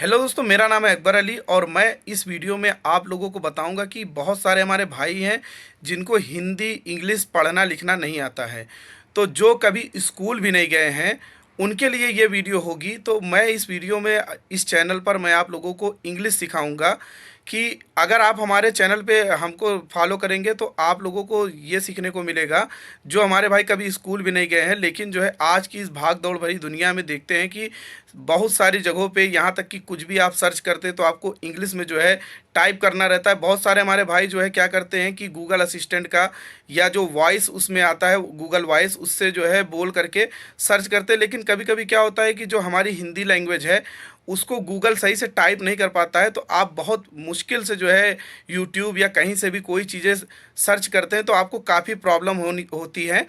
Hello दोस्तों, मेरा नाम है अकबर अली और मैं इस वीडियो में आप लोगों को बताऊंगा कि बहुत सारे हमारे भाई हैं जिनको हिंदी इंग्लिश पढ़ना लिखना नहीं आता है। तो जो कभी स्कूल भी नहीं गए हैं उनके लिए ये वीडियो होगी। तो मैं इस वीडियो में इस चैनल पर मैं आप लोगों को इंग्लिश सिखाऊंगा कि अगर आप हमारे चैनल पे हमको फॉलो करेंगे तो आप लोगों को ये सीखने को मिलेगा। जो हमारे भाई कभी स्कूल भी नहीं गए हैं लेकिन जो है आज की इस भाग दौड़ भरी दुनिया में देखते हैं कि बहुत सारी जगहों पे यहाँ तक कि कुछ भी आप सर्च करते हैं तो आपको इंग्लिश में जो है टाइप करना रहता है। बहुत सारे हमारे भाई जो है क्या करते हैं कि गूगल असिस्टेंट का या जो वॉइस उसमें आता है गूगल वॉइस उससे जो है बोल करके सर्च करते हैं। लेकिन कभी कभी क्या होता है कि जो हमारी हिंदी लैंग्वेज है उसको गूगल सही से टाइप नहीं कर पाता है, तो आप बहुत मुश्किल से जो है यूट्यूब या कहीं से भी कोई चीज़ें सर्च करते हैं तो आपको काफ़ी प्रॉब्लम होती है।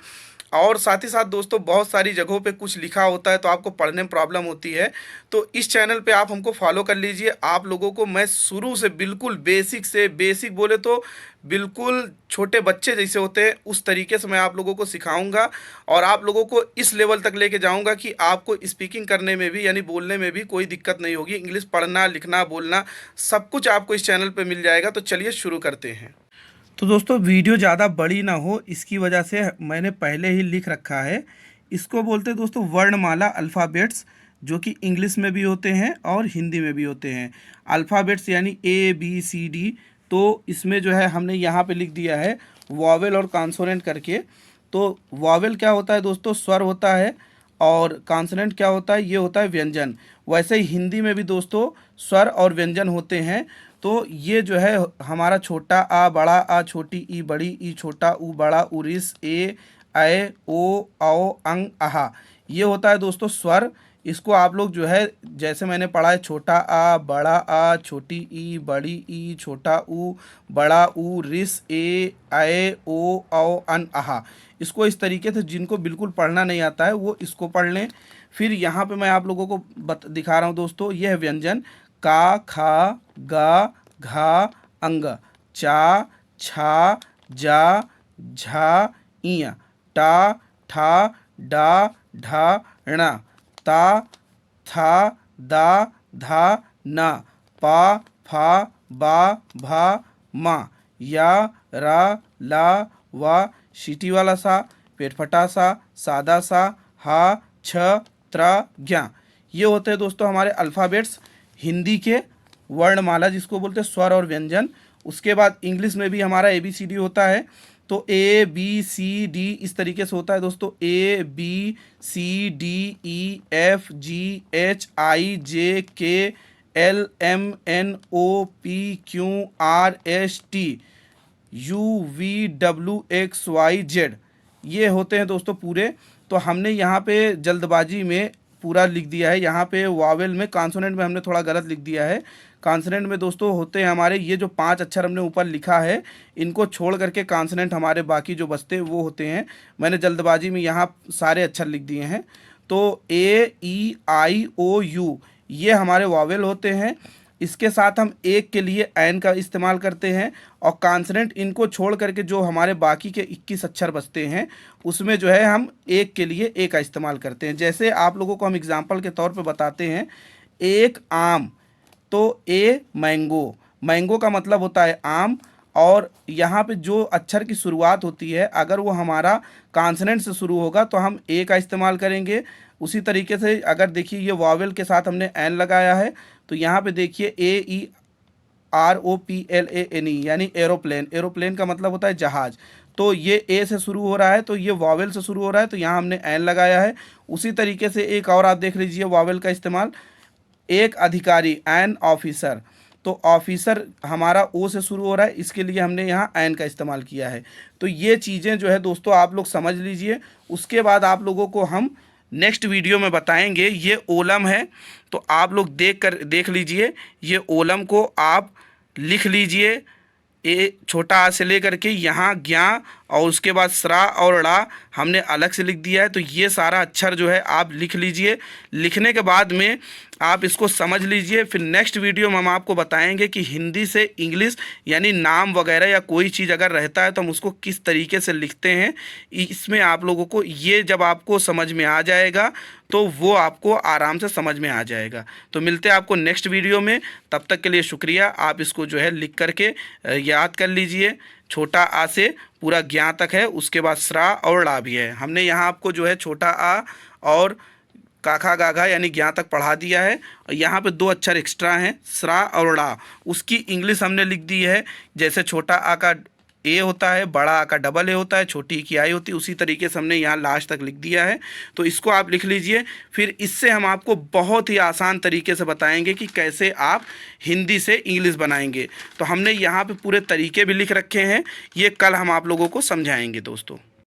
और साथ ही साथ दोस्तों बहुत सारी जगहों पे कुछ लिखा होता है तो आपको पढ़ने में प्रॉब्लम होती है। तो इस चैनल पे आप हमको फॉलो कर लीजिए। आप लोगों को मैं शुरू से बिल्कुल बेसिक से बेसिक बोले तो बिल्कुल छोटे बच्चे जैसे होते हैं उस तरीके से मैं आप लोगों को सिखाऊंगा और आप लोगों को इस लेवल तक लेके जाऊंगा कि आपको स्पीकिंग करने में भी यानी बोलने में भी कोई दिक्कत नहीं होगी। इंग्लिश पढ़ना लिखना बोलना सब कुछ आपको इस चैनल पर मिल जाएगा। तो चलिए शुरू करते हैं। तो दोस्तों वीडियो ज़्यादा बड़ी ना हो इसकी वजह से मैंने पहले ही लिख रखा है। इसको बोलते हैं दोस्तों वर्णमाला अल्फ़ाबेट्स, जो कि इंग्लिश में भी होते हैं और हिंदी में भी होते हैं। अल्फ़ाबेट्स यानी ABCD। तो इसमें जो है हमने यहाँ पे लिख दिया है वॉवेल और कॉन्सोनेंट करके। तो वॉवेल क्या होता है दोस्तों, स्वर होता है, और कॉन्सोनेंट क्या होता है, ये होता है व्यंजन। वैसे ही हिंदी में भी दोस्तों स्वर और व्यंजन होते हैं। तो ये जो है हमारा छोटा आ, बड़ा आ, छोटी ई, बड़ी ई, छोटा ऊ, बड़ा उ, रिस, ए, ओ, औ, अंग, आहा, ये होता है दोस्तों स्वर। इसको आप लोग जो है जैसे मैंने पढ़ा है छोटा आ, बड़ा आ, छोटी ई, बड़ी ई, छोटा ऊ, बड़ा ऊ, रिस, ए, ओ, औ, अन, आहा, इसको इस तरीके से जिनको बिल्कुल पढ़ना नहीं आता है वो इसको पढ़ लें। फिर यहाँ पे मैं आप लोगों को दिखा रहा हूँ दोस्तों, ये है व्यंजन का, खा, गा, घा, अंग, चा, छा, जा, झा, इया, टा, ठा, डा, ढा, णा, ता, था, दा, धा, ना, पा, फा, बा, भा, मा, या, रा, ला, वा, सीटी वाला सा, पेटफटा सा, सादा सा, हा, छ, त्रा, ज्ञा, ये होते हैं दोस्तों हमारे अल्फ़ाबेट्स हिंदी के, वर्णमाला जिसको बोलते हैं स्वर और व्यंजन। उसके बाद इंग्लिश में भी हमारा ABCD होता है। तो ABCD इस तरीके से होता है दोस्तों, ABCDEFGHIJKLMNOPQRSTUVWXYZ, ये होते हैं दोस्तों पूरे। तो हमने यहाँ पे जल्दबाजी में पूरा लिख दिया है। यहाँ पे वावेल में कॉन्सोनेंट में हमने थोड़ा गलत लिख दिया है। कॉन्सोनेंट में दोस्तों होते हैं हमारे ये जो 5 अक्षर हमने ऊपर लिखा है, इनको छोड़ करके कॉन्सोनेंट हमारे बाकी जो बचते हैं वो होते हैं। मैंने जल्दबाजी में यहाँ सारे अक्षर लिख दिए हैं। तो AEIOU ये हमारे वावेल होते हैं। इसके साथ हम एक के लिए एन का इस्तेमाल करते हैं, और कॉन्सोनेंट इनको छोड़ करके जो हमारे बाकी के 21 अक्षर बचते हैं उसमें जो है हम एक के लिए ए का इस्तेमाल करते हैं। जैसे आप लोगों को हम एग्जांपल के तौर पे बताते हैं, एक आम, तो ए मैंगो, मैंगो का मतलब होता है आम। और यहाँ पे जो अक्षर की शुरुआत होती है अगर वो हमारा कॉन्सोनेंट से शुरू होगा तो हम ए का इस्तेमाल करेंगे। उसी तरीके से अगर देखिए ये वावेल के साथ हमने एन लगाया है, तो यहाँ पे देखिए AEROPLANE यानी एरोप्लेन, एरोप्लेन का मतलब होता है जहाज। तो ये ए से शुरू हो रहा है तो ये वावेल से शुरू हो रहा है, तो यहाँ हमने एन लगाया है। उसी तरीके से एक और आप देख लीजिए वावेल का इस्तेमाल, एक अधिकारी, एन ऑफिसर, तो ऑफिसर हमारा ओ से शुरू हो रहा है, इसके लिए हमने यहाँ एन का इस्तेमाल किया है। तो ये चीज़ें जो है दोस्तों आप लोग समझ लीजिए। उसके बाद आप लोगों को हम नेक्स्ट वीडियो में बताएंगे। ये ओलम है, तो आप लोग देख लीजिए। ये ओलम को आप लिख लीजिए, ए छोटा आ से लेकर के यहाँ ज्ञा और उसके बाद स्रा और ड़ा हमने अलग से लिख दिया है। तो ये सारा अक्षर जो है आप लिख लीजिए। लिखने के बाद में आप इसको समझ लीजिए। फिर नेक्स्ट वीडियो में हम आपको बताएंगे कि हिंदी से इंग्लिश यानी नाम वगैरह या कोई चीज़ अगर रहता है तो हम उसको किस तरीके से लिखते हैं। इसमें आप लोगों को ये जब आपको समझ में आ जाएगा तो वो आपको आराम से समझ में आ जाएगा। तो मिलते हैं आपको नेक्स्ट वीडियो में। तब तक के लिए शुक्रिया। आप इसको जो है लिख करके याद कर लीजिए। छोटा आ से पूरा ज्ञा तक है, उसके बाद स्रा और ला भी है। हमने यहाँ आपको जो है छोटा आ और काखा गाघा यानी ज्ञा तक पढ़ा दिया है। और यहाँ पे 2 अक्षर एक्स्ट्रा हैं, स्रा और ड़ा। उसकी इंग्लिश हमने लिख दी है। जैसे छोटा आ का ए होता है, बड़ा आ का डबल ए होता है, छोटी की आई होती है, उसी तरीके से हमने यहाँ लास्ट तक लिख दिया है। तो इसको आप लिख लीजिए। फिर इससे हम आपको बहुत ही आसान तरीके से बताएंगे कि कैसे आप हिंदी से इंग्लिश बनाएंगे। तो हमने यहाँ पे पूरे तरीके भी लिख रखे हैं, ये कल हम आप लोगों को समझाएंगे दोस्तों।